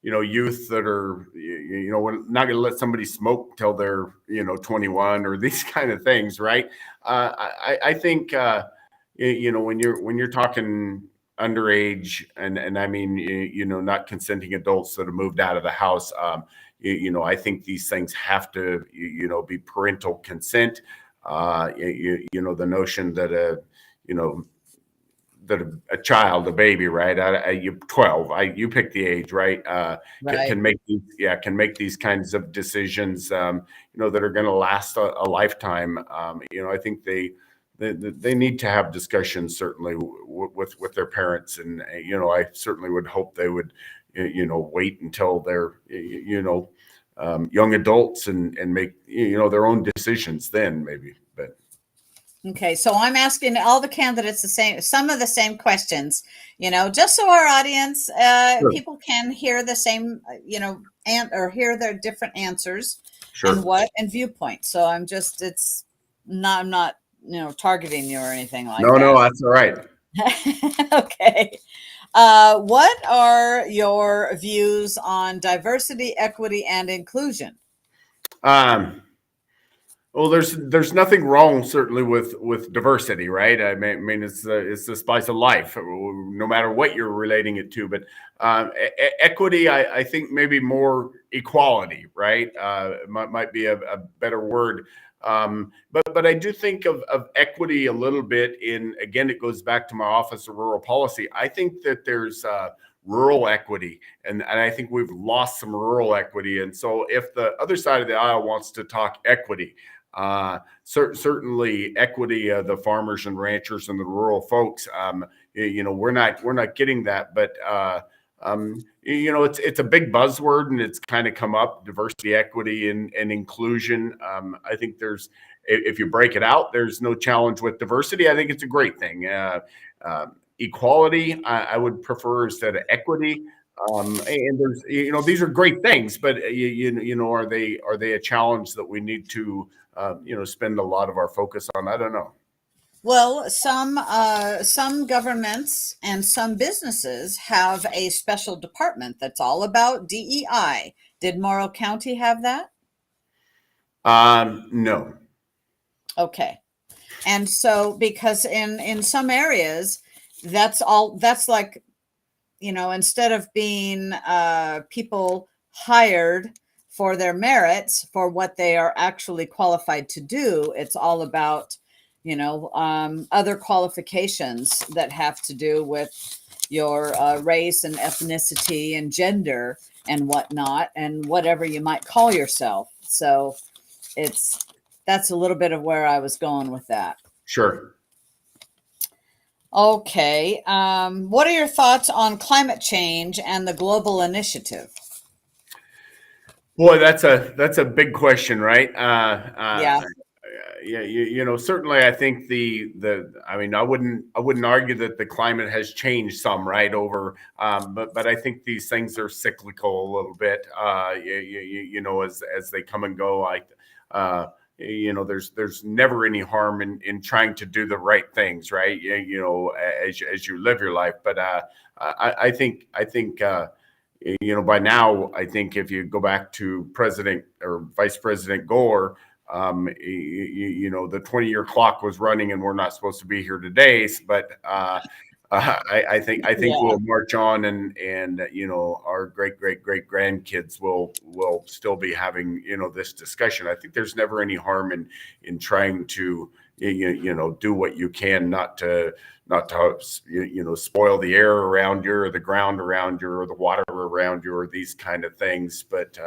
youth that are, we're not going to let somebody smoke till they're, 21 or these kind of things, right? I think, when you're talking underage and I mean, not consenting adults that have moved out of the house, I think these things have to, be parental consent. The notion that a child, a baby, right? You 12, you pick the age, right? Right. Can make these kinds of decisions, that are going to last a lifetime. I think they need to have discussions certainly with their parents, and I certainly would hope they would, wait until they're, young adults and make their own decisions then maybe, but. Okay, so I'm asking all the candidates some of the same questions, just so our audience, Sure. people can hear the same, or hear their different answers Sure. and viewpoints. So I'm not, targeting you or anything like No, that. no, that's all right. Okay. What are your views on diversity, equity, and inclusion? Well, there's nothing wrong certainly with diversity, right? I mean it's the spice of life, no matter what you're relating it to. But equity, I think maybe more equality, right? Might be a better word. But I do think of equity a little bit again, it goes back to my Office of Rural Policy. I think that there's rural equity, and I think we've lost some rural equity. And so if the other side of the aisle wants to talk equity, certainly equity of the farmers and ranchers and the rural folks, we're not getting that. But it's a big buzzword, and it's kind of come up: diversity, equity, and inclusion. I think if you break it out, there's no challenge with diversity. I think it's a great thing. Equality, I would prefer instead of equity. And there's, these are great things, but are they a challenge that we need to, spend a lot of our focus on? I don't know. Well, some governments and some businesses have a special department that's all about DEI. Did Morrow County have that? No. Okay. And so, because in some areas, that's like, instead of being people hired for their merits, for what they are actually qualified to do, it's all about, other qualifications that have to do with your race and ethnicity and gender and whatnot, and whatever you might call yourself. So that's a little bit of where I was going with that. Sure. Okay. What are your thoughts on climate change and the global initiative? Boy, that's a big question, right? Yeah. Certainly I think I wouldn't argue that the climate has changed some, right, over, but I think these things are cyclical a little bit, as they come and go. there's never any harm in trying to do the right things, right? As you live your life. But I think by now, I think if you go back to President or Vice President Gore, the 20-year clock was running, and we're not supposed to be here today. But I think we'll march on, and our great grandkids will still be having this discussion. I think there's never any harm in trying to do what you can not to spoil the air around you, or the ground around you, or the water around you, or these kind of things. But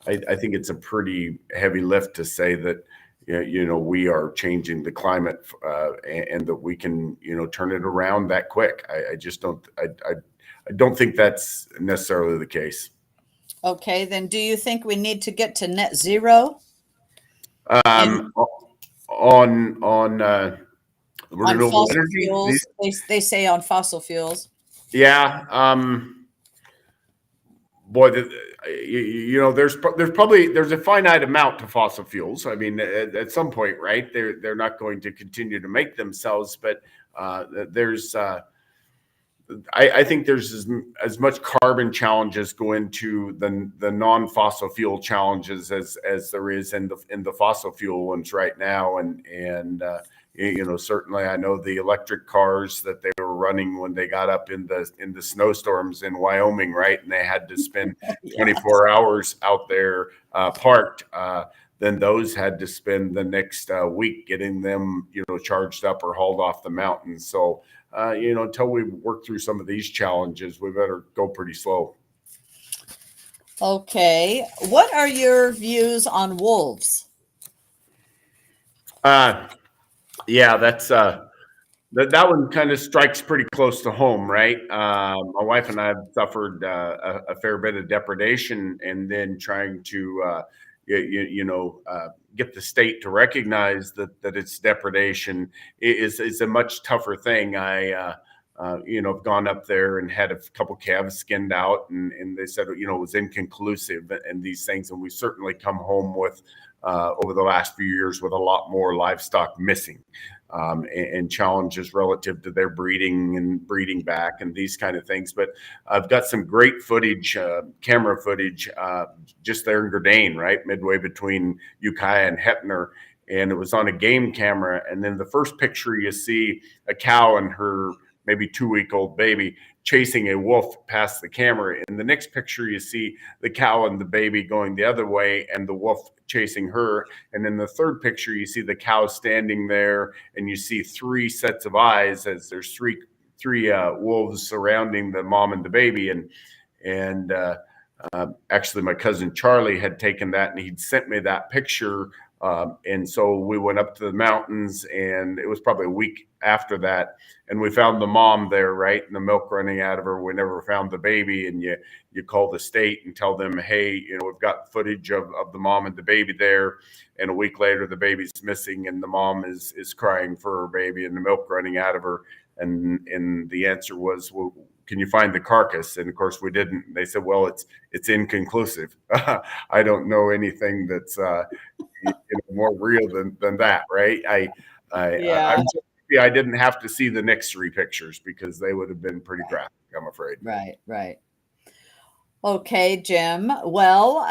I think it's a pretty heavy lift to say that we are changing the climate, and that we can turn it around that quick. I just don't. I don't think that's necessarily the case. Okay, then do you think we need to get to net zero? On renewable fossil energy, fuels? They say on fossil fuels. Yeah. Boy, there's a finite amount to fossil fuels. I mean, at some point, right? They're not going to continue to make themselves, but there's. I think there's as much carbon challenges go into the non-fossil fuel challenges as there is in the fossil fuel ones right now, and certainly I know the electric cars that they were running when they got up in the snowstorms in Wyoming, right? And they had to spend 24 hours out there parked. Then those had to spend the next week getting them, charged up or hauled off the mountain. So, until we work through some of these challenges, we better go pretty slow. Okay. What are your views on wolves? Yeah, that's that one kind of strikes pretty close to home, right? My wife and I have suffered a fair bit of depredation, and then trying to get the state to recognize that it's depredation is a much tougher thing. I have gone up there and had a couple calves skinned out, and they said it was inconclusive and these things, and we certainly come home with over the last few years with a lot more livestock missing, and challenges relative to their breeding and breeding back and these kind of things. But I've got some great footage, camera footage, just there in Gerdane, right midway between Ukiah and Heppner, and it was on a game camera. And then the first picture, you see a cow and her maybe 2-week-old baby chasing a wolf past the camera. In the next picture, you see the cow and the baby going the other way, and the wolf chasing her. And in the third picture, you see the cow standing there, and you see 3 sets of eyes as there's three wolves surrounding the mom and the baby. And actually, my cousin Charlie had taken that, and he'd sent me that picture. And so we went up to the mountains, and it was probably a week after that, and we found the mom there, right, and the milk running out of her. We never found the baby, and you call the state and tell them, hey, we've got footage of the mom and the baby there, and a week later the baby's missing, and the mom is crying for her baby and the milk running out of her, and the answer was, well, can you find the carcass? And of course we didn't. They said, well, it's inconclusive. I don't know anything that's more real than that, right? I'm so happy I didn't have to see the next 3 pictures, because they would have been pretty graphic, I'm afraid. Right. Okay, Jim. Well,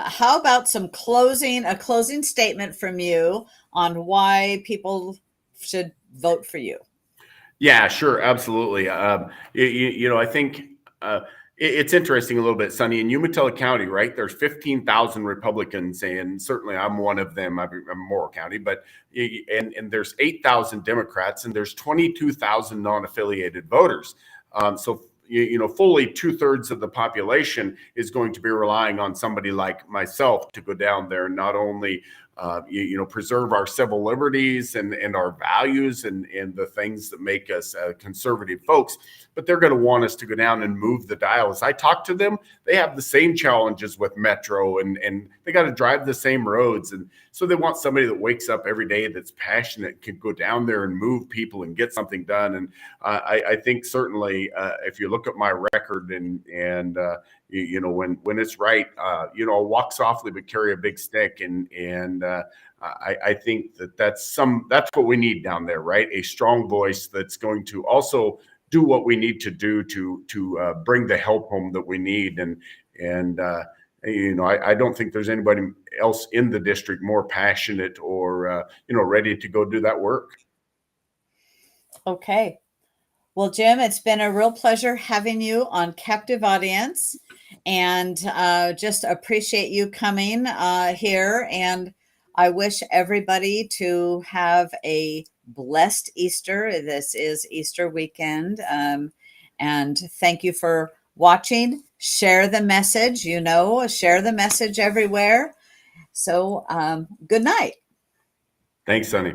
how about a closing statement from you on why people should vote for you? Yeah, sure. Absolutely. I think it's interesting a little bit, Sonny. In Umatilla County, right, there's 15,000 Republicans, and certainly I'm one of them. I'm Morrow County, but and there's 8,000 Democrats, and there's 22,000 non-affiliated voters. So fully 2/3 of the population is going to be relying on somebody like myself to go down there and not only preserve our civil liberties and our values and the things that make us conservative folks. But they're going to want us to go down and move the dial. As I talk to them, they have the same challenges with Metro, and they got to drive the same roads. And so they want somebody that wakes up every day that's passionate, can go down there and move people and get something done. And I think certainly if you look at my record and when it's right, I'll walk softly but carry a big stick. And I think that's what we need down there, right? A strong voice that's going to also do what we need to do to bring the help home that we need. And I don't think there's anybody else in the district more passionate or ready to go do that work. Okay. Well, Jim, it's been a real pleasure having you on Captive Audience, and just appreciate you coming here. And I wish everybody to have a blessed Easter. This is Easter weekend. And thank you for watching. Share the message, share the message everywhere. So good night. Thanks, Sonny.